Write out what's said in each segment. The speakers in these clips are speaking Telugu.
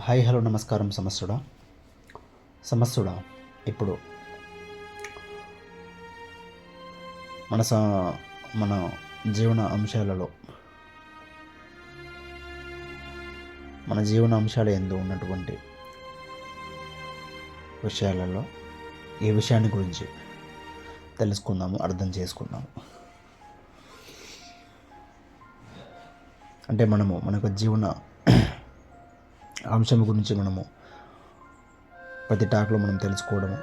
హాయ్ హలో నమస్కారం సమస్సుడా ఇప్పుడు మన మన జీవన అంశాలలో మన జీవన అంశాలు ఎందు ఉన్నటువంటి విషయాలలో ఈ విషయాన్ని గురించి తెలుసుకుందాము, అర్థం చేసుకుందాము. అంటే మన యొక్క జీవన అంశం గురించి మనము ప్రతి టాక్లో మనం తెలుసుకోవడము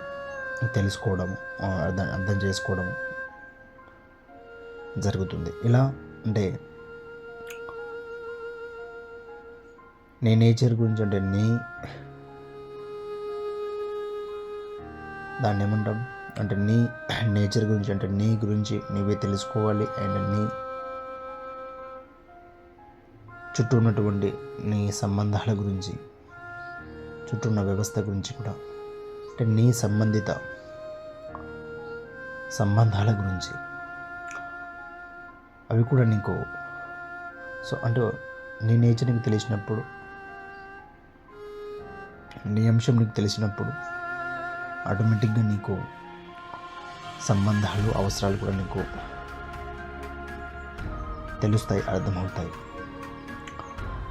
అర్థం చేసుకోవడము జరుగుతుంది. ఇలా అంటే నీ నేచర్ గురించి, అంటే దాన్ని ఏమంటాం అంటే నీ నేచర్ గురించి, అంటే నీ గురించి నీవే తెలుసుకోవాలి. అండ్ నీ చుట్టూ ఉన్నటువంటి నీ సంబంధాల గురించి, చుట్టూ ఉన్న వ్యవస్థ గురించి కూడా, అంటే నీ సంబంధిత సంబంధాల గురించి అవి కూడా నీకు అంటే నీ నేచర్ నీకు తెలిసినప్పుడు, నీ అంశం నీకు తెలిసినప్పుడు ఆటోమేటిక్గా నీకు సంబంధాలు, అవసరాలు కూడా నీకు తెలుస్తాయి, అర్థమవుతాయి.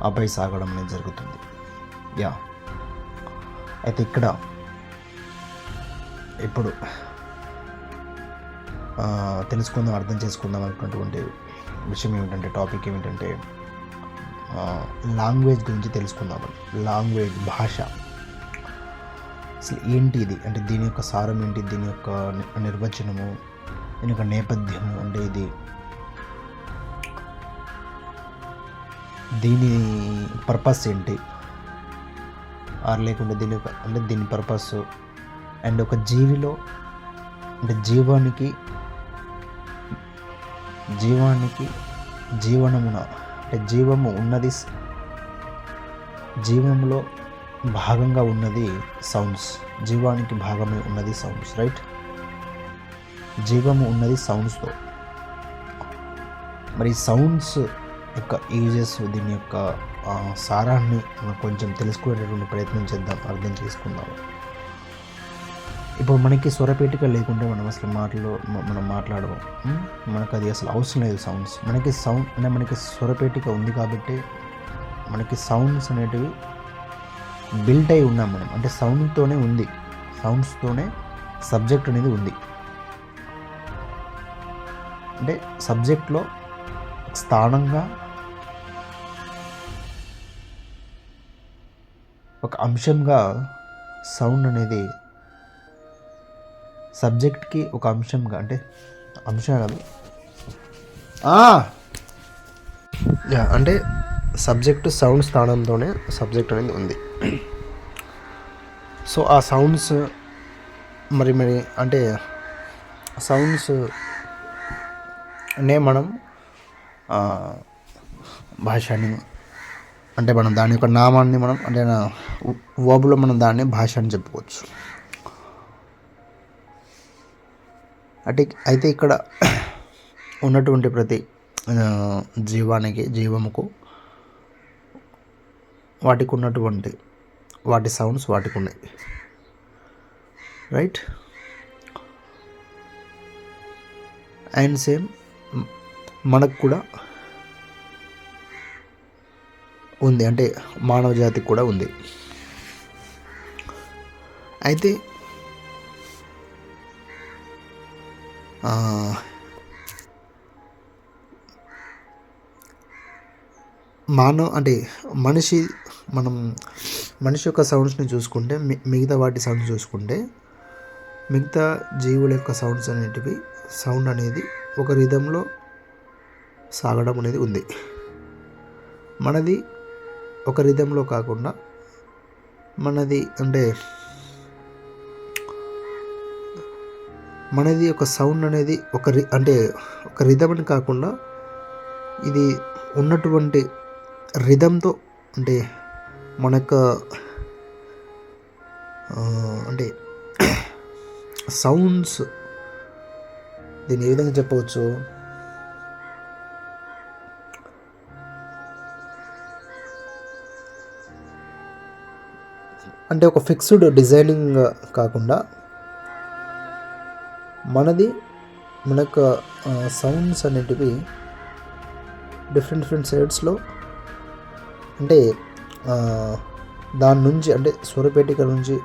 ఆపై సాగడం అనేది జరుగుతుంది. అయితే ఇక్కడ ఇప్పుడు తెలుసుకుందాం, అర్థం చేసుకుందాం అనుకున్నటువంటి విషయం ఏమిటంటే, టాపిక్ ఏమిటంటే లాంగ్వేజ్ గురించి తెలుసుకుందాం. లాంగ్వేజ్, భాష అసలు ఏంటి ఇది, అంటే దీని యొక్క సారం ఏంటి, దీని యొక్క నిర్వచనము, దీని యొక్క నేపథ్యము, అంటే ఇది దీని పర్పస్ ఏంటి, లేకుంటే దీని పర్పస్, అండ్ ఒక జీవిలో అంటే జీవానికి జీవనమున అంటే జీవము ఉన్నది, జీవంలో భాగంగా ఉన్నది సౌండ్స్. జీవానికి భాగమే ఉన్నది సౌండ్స్, రైట్? జీవము ఉన్నది సౌండ్స్తో. మరి సౌండ్స్ యొక్క యూజెస్, దీని యొక్క సారాన్ని మనం కొంచెం తెలుసుకునేటటువంటి ప్రయత్నం చేద్దాం, అర్థం చేసుకుందాం. ఇప్పుడు మనకి స్వరపేటిక లేకుంటే మనం అసలు మనం మాట్లాడము, మనకు అది అసలు అవసరం లేదు. సౌండ్స్ మనకి స్వరపేటిక ఉంది కాబట్టి మనకి సౌండ్స్ అనేటివి బిల్ట్ అయి ఉన్నాం మనం, అంటే సౌండ్తోనే ఉంది, సౌండ్స్తోనే సబ్జెక్ట్ అనేది ఉంది. అంటే సబ్జెక్ట్లో స్థానంగా ఒక అంశంగా సౌండ్ అనేది సబ్జెక్ట్కి ఒక అంశంగా, అంటే అంశం కాదు, అంటే సబ్జెక్టు సౌండ్ స్థానంతోనే సబ్జెక్ట్ అనేది ఉంది. సో ఆ సౌండ్స్ మరి అంటే సౌండ్స్ మనం భాషని, అంటే మనం దాని యొక్క నామాన్ని మనం అంటే వర్బ్లో మనం దాన్ని భాష అని చెప్పుకోవచ్చు. అయితే ఇక్కడ ఉన్నటువంటి ప్రతి జీవముకు వాటికి ఉన్నటువంటి వాటి సౌండ్స్ వాటికి ఉన్నాయి, రైట్? అండ్ సేమ్ మనకు కూడా ఉంది, అంటే మానవ జాతికి కూడా ఉంది. అయితే అంటే మనిషి యొక్క సౌండ్స్ని చూసుకుంటే, మిగతా వాటి సౌండ్స్ చూసుకుంటే, మిగతా జీవుల యొక్క సౌండ్స్ అనేటివి, సౌండ్ అనేది ఒక రిథంలో సాగడం అనేది ఉంది. మనది ఒక రిథంలో కాకుండా, మనది ఒక సౌండ్ అనేది అంటే ఒక రిథం అని కాకుండా, ఇది ఉన్నటువంటి రిథంతో, అంటే మన యొక్క అంటే సౌండ్స్, దీన్ని ఏ విధంగా చెప్పవచ్చు, అంటే ఒక ఫిక్స్డ్ డిజైనింగ్ కాకుండా మనకు సౌండ్స్ అనేటివి డిఫరెంట్ సైడ్స్లో అంటే దాని నుంచి అంటే స్వరపేటిక నుంచి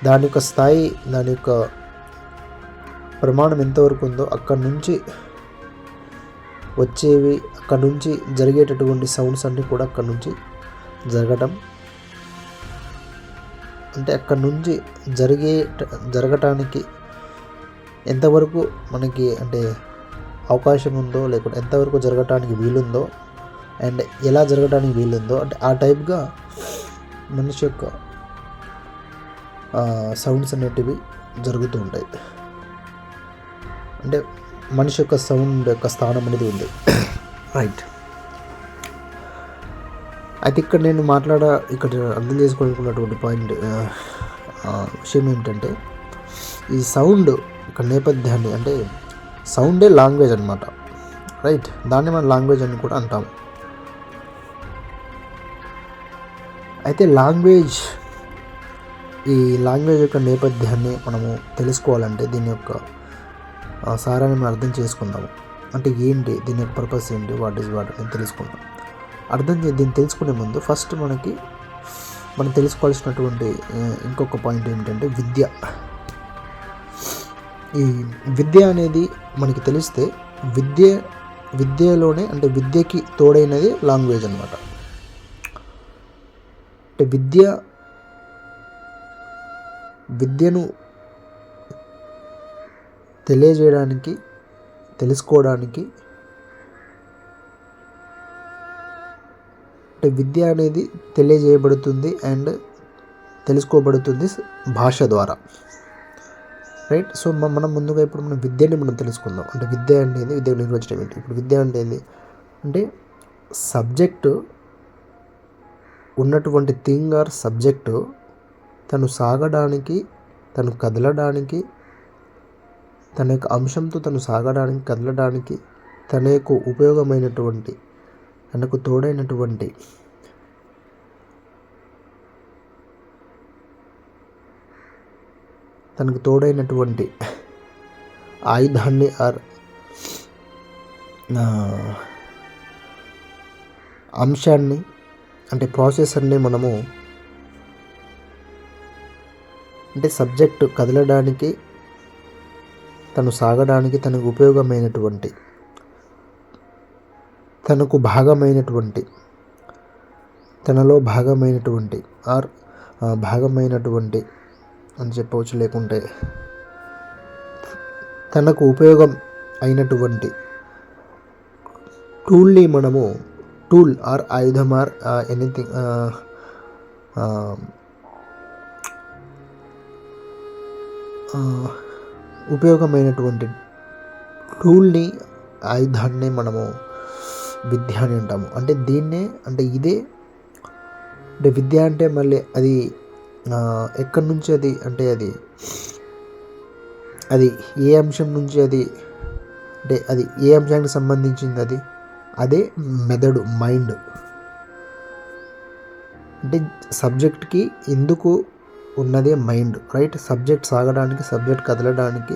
దాని యొక్క స్థాయి, దాని యొక్క ప్రమాణం ఎంతవరకు ఉందో అక్కడి నుంచి వచ్చేవి, అక్కడ నుంచి జరిగేటటువంటి సౌండ్స్ అన్నీ కూడా అక్కడి నుంచి జరగటం, అంటే అక్కడి నుంచి జరగటానికి ఎంతవరకు మనకి అంటే అవకాశం ఉందో, లేకుంటే ఎంతవరకు జరగటానికి వీలుందో అండ్ ఎలా జరగడానికి వీలుందో అంటే ఆ టైప్గా మనిషి యొక్క సౌండ్స్ అనేటివి జరుగుతూ ఉంటాయి. అంటే మనిషి యొక్క సౌండ్ యొక్క స్థానం అనేది ఉంది. రైట్. అయితే ఇక్కడ నేను ఇక్కడ అర్థం చేసుకోవాలనుకున్నటువంటి పాయింట్ విషయం ఏమిటంటే ఈ సౌండ్ ఒక నేపథ్యాన్ని అంటే సౌండే లాంగ్వేజ్ అనమాట. రైట్. దాన్ని మనం లాంగ్వేజ్ అని కూడా అంటాము. అయితే ఈ లాంగ్వేజ్ యొక్క నేపథ్యాన్ని మనము తెలుసుకోవాలంటే దీని యొక్క సారాన్ని మనం అర్థం చేసుకుందాము. అంటే ఏంటి, దీని యొక్క పర్పస్ ఏంటి, వాట్ అని తెలుసుకుందాం. దీన్ని తెలుసుకునే ముందు ఫస్ట్ మనం తెలుసుకోవాల్సినటువంటి ఇంకొక పాయింట్ ఏమిటంటే ఈ విద్య అనేది మనకి తెలిస్తే విద్యలోనే అంటే విద్యకి తోడైనది లాంగ్వేజ్ అనమాట. అంటే విద్యను తెలియజేయడానికి, తెలుసుకోవడానికి అంటే విద్య అనేది తెలియజేయబడుతుంది అండ్ తెలుసుకోబడుతుంది భాష ద్వారా. రైట్. సో మనం ముందుగా ఇప్పుడు మనం విద్యని తెలుసుకుందాం. అంటే విద్య నిర్వచనం ఏంటి? ఇప్పుడు విద్య అంటే ఏంటి అంటే సబ్జెక్టు ఉన్నటువంటి థింగ్ ఆర్ సబ్జెక్టు తను సాగడానికి, తను కదలడానికి, తన యొక్క అంశంతో తను సాగడానికి, కదలడానికి, తనకు ఉపయోగమైనటువంటి, తనకు తోడైనటువంటి ఆయుధాన్ని ఆర్ అంశాన్ని అంటే ప్రాసెసర్ని మనము అంటే సబ్జెక్టు కదలడానికి, తను సాగడానికి, తనకు ఉపయోగమైనటువంటి, తనకు భాగమైనటువంటి, తనలో భాగమైనటువంటి ఆర్ భాగమైనటువంటి అని చెప్పవచ్చు, లేకుంటే తనకు ఉపయోగం అయినటువంటి టూల్ని మనము టూల్ ఆర్ ఆయుధం ఆర్ ఎనీథింగ్ ఉపయోగమైనటువంటి టూల్ని, ఆయుధాన్ని మనము విద్య అని అంటాము. అంటే దీన్నే అంటే ఇదే అంటే విద్య అంటే మళ్ళీ అది ఎక్కడి నుంచి అది అంటే అది ఏ అంశం నుంచి అంటే అది ఏ అంశానికి సంబంధించింది అదే మెదడు, మైండ్. అంటే సబ్జెక్ట్కి ఎందుకు ఉన్నదే మైండ్. రైట్. సబ్జెక్ట్ సాగడానికి, సబ్జెక్ట్ కదలడానికి,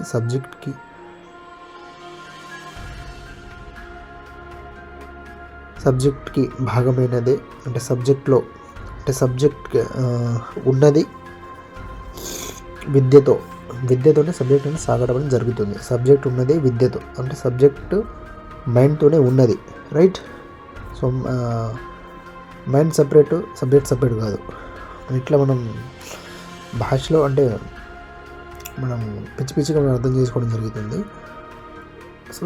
సబ్జెక్ట్కి భాగమైనదే అంటే సబ్జెక్ట్ ఉన్నది విద్యతోనే సబ్జెక్ట్ అనేది సాగడం అనేది జరుగుతుంది. సబ్జెక్ట్ ఉన్నది విద్యతో అంటే సబ్జెక్ట్ మైండ్తోనే ఉన్నది. Right. So mind separate, subject separate కాదు. ఇట్లా మనం భాషలో అంటే మనం పిచ్చిగా మనం అర్థం చేసుకోవడం జరుగుతుంది. సో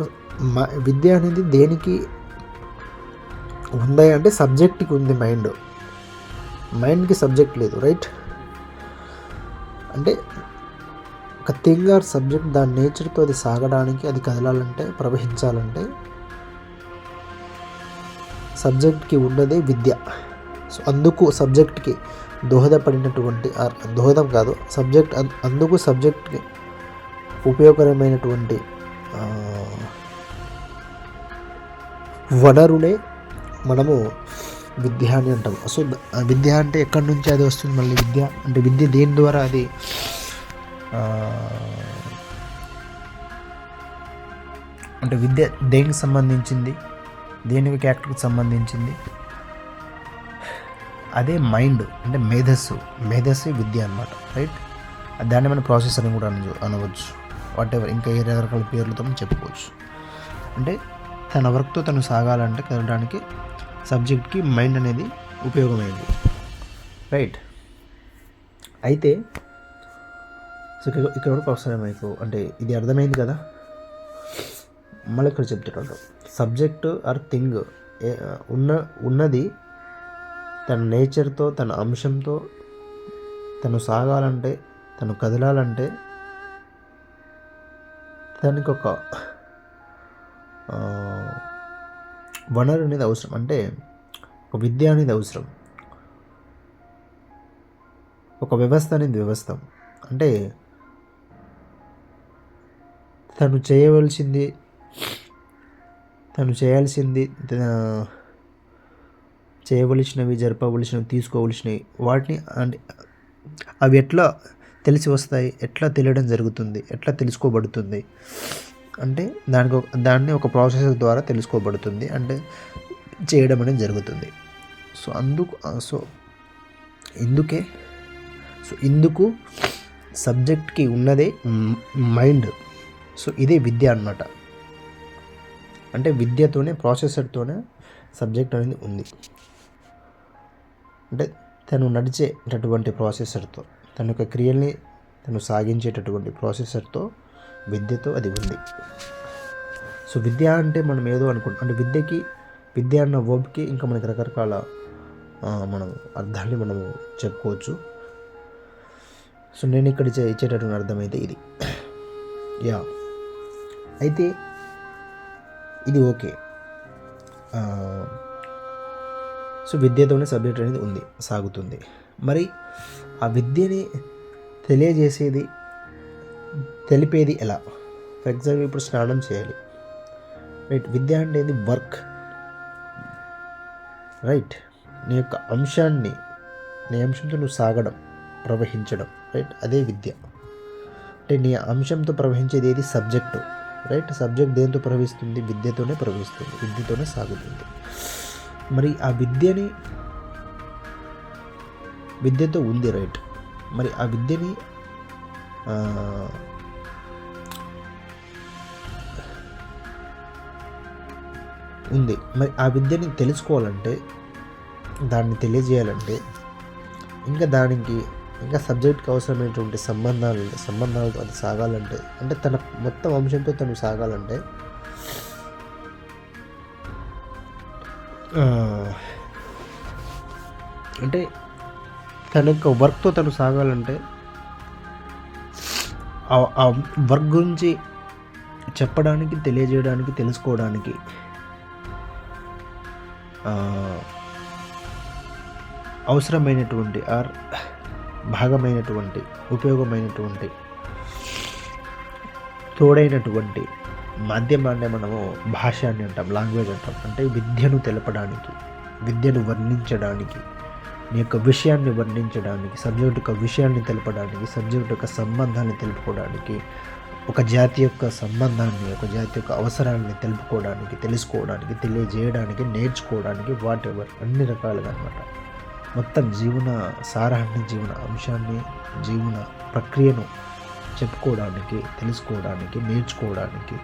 విద్య అనేది దేనికి ఉంది అంటే సబ్జెక్ట్కి ఉంది. మైండ్కి సబ్జెక్ట్ లేదు. రైట్. అంటే ఒక థింగ్ ఆర్ సబ్జెక్ట్ దాని నేచర్తో అది సాగడానికి, అది కదలాలంటే, ప్రవహించాలంటే సబ్జెక్ట్కి ఉన్నదే విద్య. సో అందుకు సబ్జెక్ట్కి దోహదపడినటువంటి దోహదం కాదు అందుకు సబ్జెక్ట్కి ఉపయోగకరమైనటువంటి వనరునే మనము విద్య అని అంటాం. సో విద్య అంటే ఎక్కడి నుంచి అది వస్తుంది మళ్ళీ? విద్య అంటే విద్య దేని ద్వారా అది అంటే విద్య దేనికి సంబంధించింది, దేనికి క్యారెక్టర్కి సంబంధించింది? అదే మైండ్ అంటే మేధస్సు విద్య అనమాట, రైట్? దాన్ని మనం ప్రాసెస్ అని కూడా అనవచ్చు, వాట్ ఎవర్, ఇంకా ఏ రకరకాల పేర్లతో మనం చెప్పుకోవచ్చు. అంటే తన వర్క్తో తను సాగాలంటే కదలడానికి సబ్జెక్ట్కి మైండ్ అనేది ఉపయోగమైంది, రైట్? అయితే సో ఇక్కడ వరకు అవసరం మీకు అంటే ఇది అర్థమైంది కదా. మళ్ళీ ఇక్కడ చెప్తున్నాడు, సబ్జెక్టు ఆర్ థింగ్ ఉన్నది తన నేచర్తో, తన అంశంతో తను సాగాలంటే, తను కదలాలంటే తనకి ఒక వనరు అనేది అవసరం, అంటే ఒక విద్య అనేది అవసరం, ఒక వ్యవస్థ అనేది వ్యవస్థ. అంటే తను చేయాల్సింది చేయవలసినవి, జరపవలసినవి, తీసుకోవలసినవి, వాటిని అంటే అవి ఎట్లా తెలిసి వస్తాయి, ఎట్లా తెలియడం జరుగుతుంది, ఎట్లా తెలుసుకోబడుతుంది అంటే దాన్ని ఒక ప్రాసెస్ ద్వారా తెలుసుకోబడుతుంది, అంటే చేయడం అనేది జరుగుతుంది. ఇందుకు సబ్జెక్ట్కి ఉన్నదే మైండ్. సో ఇదే విద్య అన్నమాట. అంటే విద్యతోనే, ప్రాసెసర్తోనే సబ్జెక్ట్ అనేది ఉంది. అంటే తను నడిచేటటువంటి ప్రాసెసర్తో, తన యొక్క క్రియల్ని తను సాగించేటటువంటి ప్రాసెసర్తో, విద్యతో అది ఉంది. సో విద్య అంటే మనం ఏదో అనుకుంటాం, అంటే విద్య అన్న వర్బ్కి ఇంకా మనకి రకరకాల మనం అర్థాన్ని మనము చెప్పుకోవచ్చు. సో నేను ఇక్కడ ఇచ్చేటటువంటి అర్థం అయితే ఇది. అయితే ఇది ఓకే. సో విద్యతోనే సబ్జెక్ట్ అనేది ఉంది, సాగుతుంది. మరి ఆ విద్యని తెలిపేది ఎలా? ఫర్ ఎగ్జాంపుల్ ఇప్పుడు స్నానం చేయాలి, రైట్? విద్య అనేది వర్క్, రైట్? నీ యొక్క అంశంతో నువ్వు సాగడం, ప్రవహించడం, రైట్? అదే విద్య. అంటే నీ అంశంతో ప్రవహించేది ఏది? Subject, right? సబ్జెక్ట్ దేంతో ప్రవహిస్తుంది? విద్యతోనే ప్రవహిస్తుంది, విద్యతోనే సాగుతుంది. మరి ఆ విద్యతో ఉంది, రైట్? మరి ఆ విద్యని ఉంది. మరి ఆ విద్యని తెలుసుకోవాలంటే, దాన్ని తెలియజేయాలంటే, ఇంకా సబ్జెక్ట్కి అవసరమైనటువంటి సంబంధాలతో అది సాగాలంటే, అంటే తన మొత్తం అంశంతో తను సాగాలంటే అంటే తన యొక్క వర్క్తో తను సాగాలంటే ఆ వర్క్ గురించి చెప్పడానికి, తెలియజేయడానికి, తెలుసుకోవడానికి అవసరమైనటువంటి ఆర్ భాగమైనటువంటి, ఉపయోగమైనటువంటి, తోడైనటువంటి మాధ్యమాన్ని మనము భాష అని అంటాం, లాంగ్వేజ్ అంటాం. అంటే విద్యను తెలపడానికి, విద్యను వర్ణించడానికి, నీ యొక్క విషయాన్ని వర్ణించడానికి, సబ్జెక్ట్ యొక్క విషయాన్ని తెలపడానికి, సబ్జెక్ట్ యొక్క సంబంధాన్ని తెలుపుకోవడానికి, ఒక జాతి యొక్క సంబంధాన్ని, ఒక జాతి యొక్క అవసరాన్ని తెలుపుకోవడానికి, తెలుసుకోవడానికి, తెలియజేయడానికి, నేర్చుకోవడానికి, వాట్ ఎవర్, అన్ని రకాలుగా అన్నమాట. మొత్తం జీవన సారాన్ని, జీవన అంశాన్ని, జీవన ప్రక్రియను చెప్పుకోవడానికి, తెలుసుకోవడానికి, నేర్చుకోవడానికి.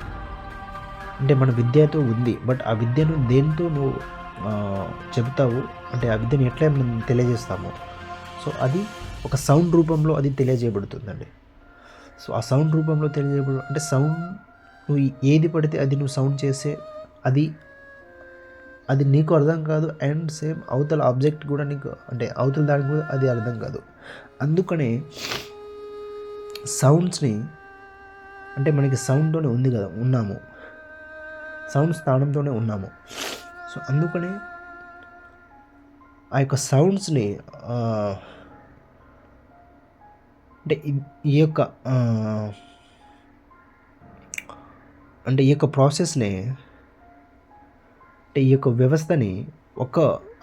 అంటే మన విద్యతో ఉంది, బట్ ఆ విద్యను దేంతో నువ్వు చెబుతావు, అంటే ఆ విద్యను ఎట్లా మనం తెలియజేస్తాము. సో అది ఒక సౌండ్ రూపంలో అది తెలియజేయబడుతుందండి. సో ఆ సౌండ్ రూపంలో అంటే సౌండ్ నువ్వు ఏది పడితే అది నువ్వు సౌండ్ చేస్తే అది నీకు అర్థం కాదు, అండ్ సేమ్ అవతల ఆబ్జెక్ట్ కూడా నీకు, అంటే అవతల దానికి కూడా అది అర్థం కాదు. అందుకనే సౌండ్స్ని, అంటే మనకి సౌండ్తోనే ఉంది కదా, సౌండ్ స్థానంతోనే ఉన్నాము. సో అందుకనే ఆ యొక్క సౌండ్స్ని అంటే ఈ యొక్క ప్రాసెస్ని, అంటే ఈ యొక్క వ్యవస్థని ఒక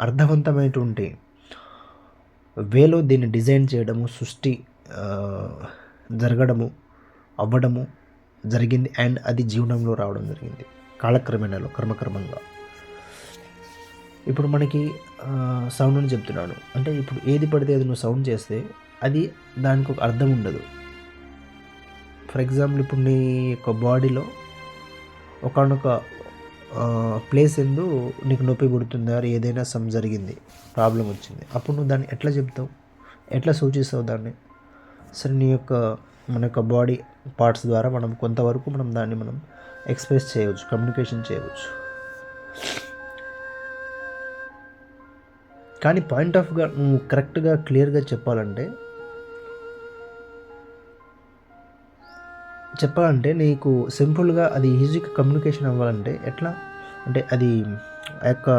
అర్థవంతమైనటువంటి వేలో దీన్ని డిజైన్ చేయడము, సృష్టి జరగడము, అవ్వడము జరిగింది. అండ్ అది జీవనంలో రావడం జరిగింది కాలక్రమేణలో, క్రమక్రమంగా. ఇప్పుడు మనకి సౌండ్ అని చెప్తున్నాను, అంటే ఇప్పుడు ఏది పడితే అది నువ్వు సౌండ్ చేస్తే అది దానికి ఒక అర్థం ఉండదు. ఫర్ ఎగ్జాంపుల్, ఇప్పుడు నీ యొక్క బాడీలో ఒకనొక ప్లేస్ ఎందు నీకు నొప్పి పుడుతుంది, ఆర్ ఏదైనా జరిగింది, ప్రాబ్లం వచ్చింది, అప్పుడు నువ్వు దాన్ని ఎట్లా చెప్తావు, ఎట్లా సూచిస్తావు దాన్ని? సరే, మన యొక్క బాడీ పార్ట్స్ ద్వారా మనం కొంతవరకు దాన్ని ఎక్స్ప్రెస్ చేయవచ్చు, కమ్యూనికేషన్ చేయవచ్చు. కానీ పాయింట్ ఆఫ్గా నువ్వు కరెక్ట్గా క్లియర్గా చెప్పాలంటే నీకు సింపుల్గా అది ఈజీగా కమ్యూనికేషన్ అవ్వాలంటే ఎట్లా అంటే, అది ఆ యొక్క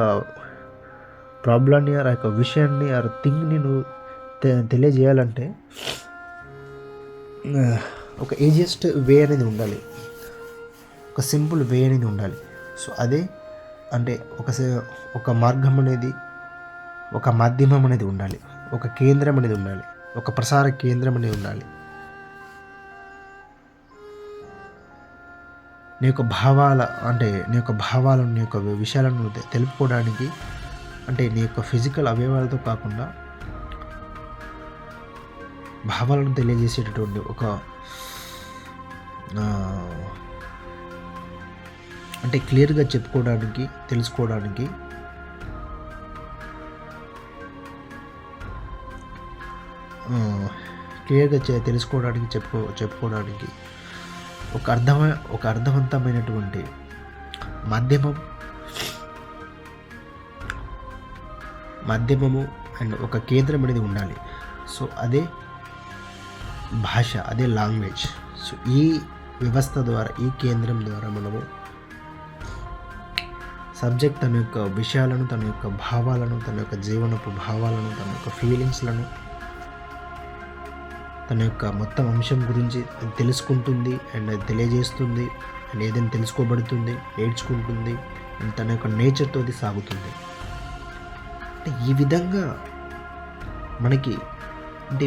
ప్రాబ్లమ్ని, ఆ యొక్క విషయాన్ని, ఆ థింగ్ని నువ్వు తెలియజేయాలంటే ఒక ఈజియెస్ట్ వే అనేది ఉండాలి, ఒక సింపుల్ వే అనేది ఉండాలి. సో అదే అంటే ఒక మార్గం అనేది, ఒక మాధ్యమం అనేది ఉండాలి, ఒక కేంద్రం అనేది ఉండాలి, ఒక ప్రసార కేంద్రం అనేది ఉండాలి. నీ యొక్క భావాలను, నీ యొక్క విషయాలను తెలుపుకోవడానికి, అంటే నీ యొక్క ఫిజికల్ అవయవాలతో కాకుండా భావాలను తెలియజేసేటటువంటి ఒక అంటే క్లియర్గా చెప్పుకోవడానికి, తెలుసుకోవడానికి చెప్పుకోవడానికి ఒక అర్థవంతమైనటువంటి మాధ్యమము అండ్ ఒక కేంద్రం అనేది ఉండాలి. సో అదే భాష, అదే లాంగ్వేజ్. సో ఈ వ్యవస్థ ద్వారా, ఈ కేంద్రం ద్వారా మనము సబ్జెక్ట్ తన యొక్క విషయాలను, తన యొక్క భావాలను, తన యొక్క జీవనపు భావాలను, తన యొక్క ఫీలింగ్స్లను, తన యొక్క మొత్తం అంశం గురించి తెలుసుకుంటుంది అండ్ అది తెలియజేస్తుంది అండ్ ఏదైనా తెలుసుకోబడుతుంది, నేర్చుకుంటుంది అండ్ తన యొక్క నేచర్తో అది సాగుతుంది. అంటే ఈ విధంగా మనకి అంటే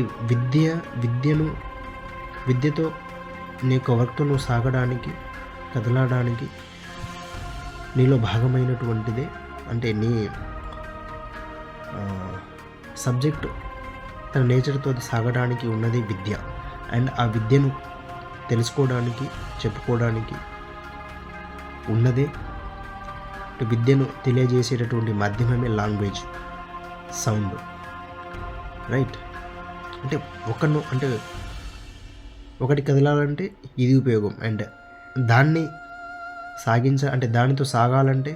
విద్యతో నీ యొక్క వర్క్తో సాగడానికి, కదలడానికి నీలో భాగమైనటువంటిదే. అంటే నీ సబ్జెక్టు తన నేచర్తో సాగడానికి ఉన్నది విద్య. అండ్ ఆ విద్యను తెలుసుకోవడానికి, చెప్పుకోవడానికి ఉన్నదే, విద్యను తెలియజేసేటటువంటి మాధ్యమమే లాంగ్వేజ్, సౌండ్. రైట్? అంటే ఒకటి కదలాలంటే ఇది ఉపయోగం, అండ్ దాన్ని దానితో సాగాలంటే,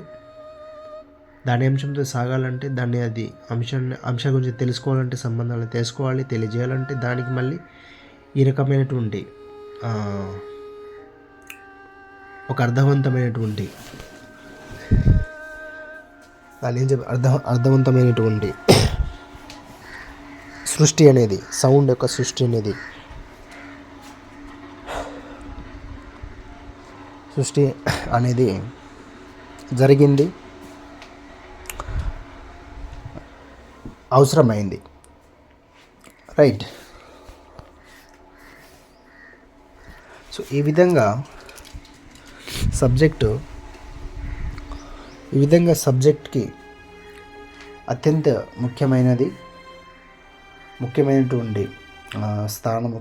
దాని అంశంతో సాగాలంటే, దాన్ని అది అంశం గురించి తెలుసుకోవాలంటే, సంబంధాలను తెలుసుకోవాలి, తెలియజేయాలంటే దానికి మళ్ళీ ఈ రకమైనటువంటి ఒక అర్థవంతమైనటువంటి అర్థవంతమైనటువంటి సృష్టి అనేది, సౌండ్ యొక్క సృష్టి అనేది జరిగింది, అవసరమైంది. రైట్? సో ఈ విధంగా సబ్జెక్ట్కి అత్యంత ముఖ్యమైనటువంటి స్థానం,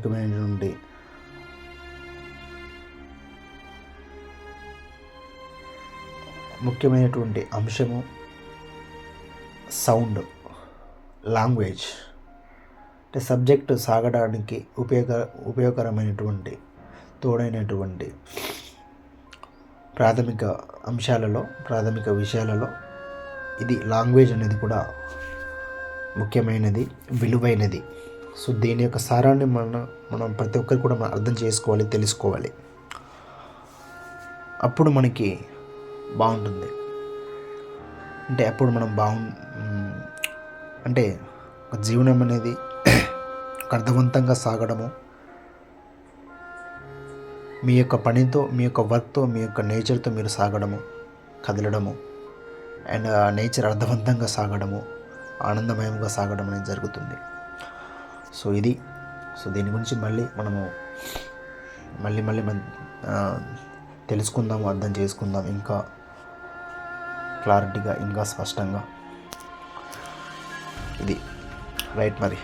ముఖ్యమైనటువంటి అంశము సౌండ్, లాంగ్వేజ్. అంటే సబ్జెక్టు సాగడానికి ఉపయోగకరమైనటువంటి, తోడైనటువంటి ప్రాథమిక విషయాలలో ఇది లాంగ్వేజ్ అనేది కూడా ముఖ్యమైనది, విలువైనది. సో దీని యొక్క సారాన్ని మనం ప్రతి ఒక్కరు కూడా మనం అర్థం చేసుకోవాలి, తెలుసుకోవాలి. అప్పుడు మనకి బాగుంటుంది. అంటే అప్పుడు మనం అంటే ఒక జీవనం అనేది ఒక అర్థవంతంగా సాగడము, మీ యొక్క పనితో, మీ యొక్క వర్క్తో, మీ యొక్క నేచర్తో మీరు సాగడము, కదలడము అండ్ నేచర్ అర్థవంతంగా సాగడము, ఆనందమయంగా సాగడం అనేది జరుగుతుంది. సో ఇది, సో దీని గురించి మళ్ళీ మనం తెలుసుకుందాము, అర్థం చేసుకుందాం ఇంకా క్లారిటీగా, ఇంకా స్పష్టంగా. ఇది రైట్ మరి.